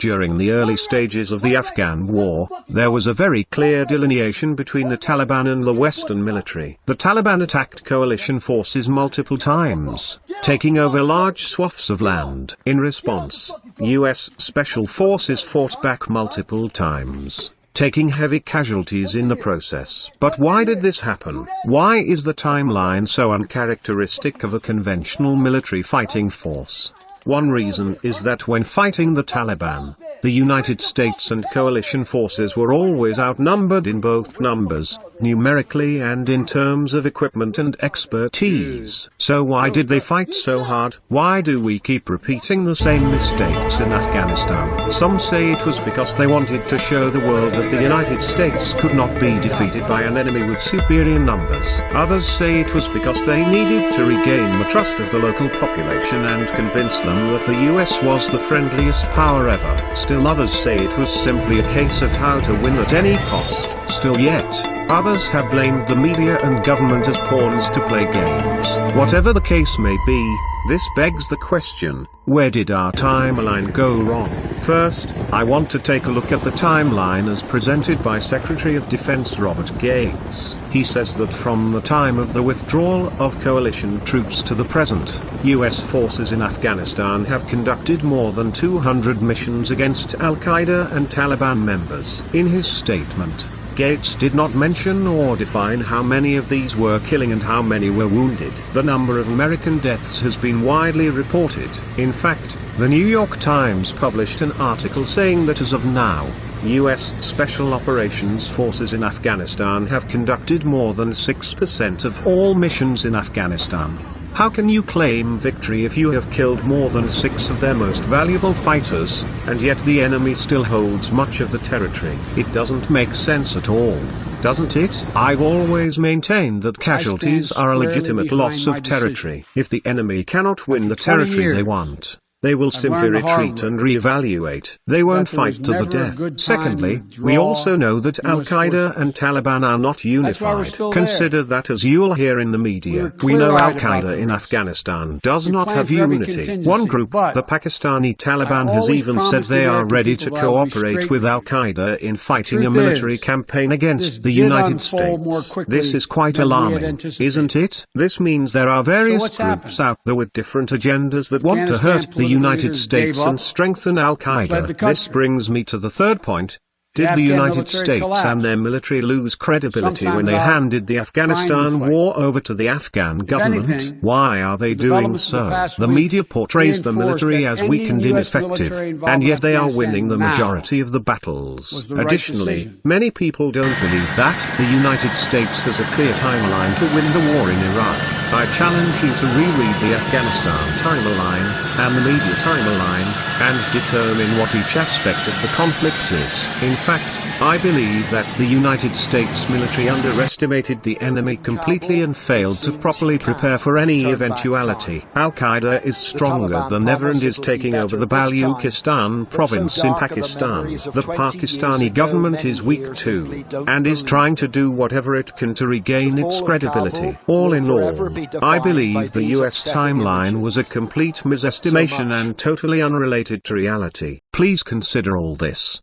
During the early stages of the Afghan war, there was a very clear delineation between the Taliban and the Western military. The Taliban attacked coalition forces multiple times, taking over large swaths of land. In response, US Special Forces fought back multiple times, taking heavy casualties in the process. But why did this happen? Why is the timeline so uncharacteristic of a conventional military fighting force? One reason is that when fighting the Taliban, the United States and coalition forces were always outnumbered in both numbers, numerically and in terms of equipment and expertise. So why did they fight so hard? Why do we keep repeating the same mistakes in Afghanistan? Some say it was because they wanted to show the world that the United States could not be defeated by an enemy with superior numbers. Others say it was because they needed to regain the trust of the local population and convince them that the US was the friendliest power ever. Still others say it was simply a case of how to win at any cost. Still yet, others have blamed the media and government as pawns to play games. Whatever the case may be, this begs the question, where did our timeline go wrong? First, I want to take a look at the timeline as presented by Secretary of Defense Robert Gates. He says that from the time of the withdrawal of coalition troops to the present, US forces in Afghanistan have conducted more than 200 missions against Al-Qaeda and Taliban members. In his statement, Gates did not mention or define how many of these were killing and how many were wounded. The number of American deaths has been widely reported. In fact, the New York Times published an article saying that as of now, US Special Operations Forces in Afghanistan have conducted more than 6% of all missions in Afghanistan. How can you claim victory if you have killed more than 6 of their most valuable fighters, and yet the enemy still holds much of the territory? It doesn't make sense at all, doesn't it? I've always maintained that casualties are a legitimate loss of territory. If the enemy cannot win the territory they want, they will simply retreat and re-evaluate. They won't fight to the death. Secondly, we also know that Al-Qaeda and Taliban are not unified. Consider that, as you'll hear in the media. We know Al-Qaeda in Afghanistan does not have unity. One group, the Pakistani Taliban, has even said they are ready to cooperate with Al-Qaeda in fighting a military campaign against the United States. This is quite alarming, isn't it? This means there are various groups out there with different agendas that want to hurt the United States and strengthen Al-Qaeda. This brings me to the third point. Did the United States and their military lose credibility when they handed the Afghanistan war over to the Afghan government? Why are they doing so? The media portrays the military as weak and ineffective, and yet they are winning the majority of the battles. Additionally, many people don't believe that the United States has a clear timeline to win the war in Iraq. I challenge you to reread the Afghanistan timeline and the media timeline, and determine what each aspect of the conflict is. In fact, I believe that the United States military underestimated the enemy completely and failed to properly prepare for any eventuality. Al-Qaeda is stronger than ever and is taking over the Baluchistan province in Pakistan. The Pakistani government is weak too, and is trying to do whatever it can to regain its credibility. All in all, I believe the US timeline was a complete misestimation and totally unrelated to reality. Please consider all this.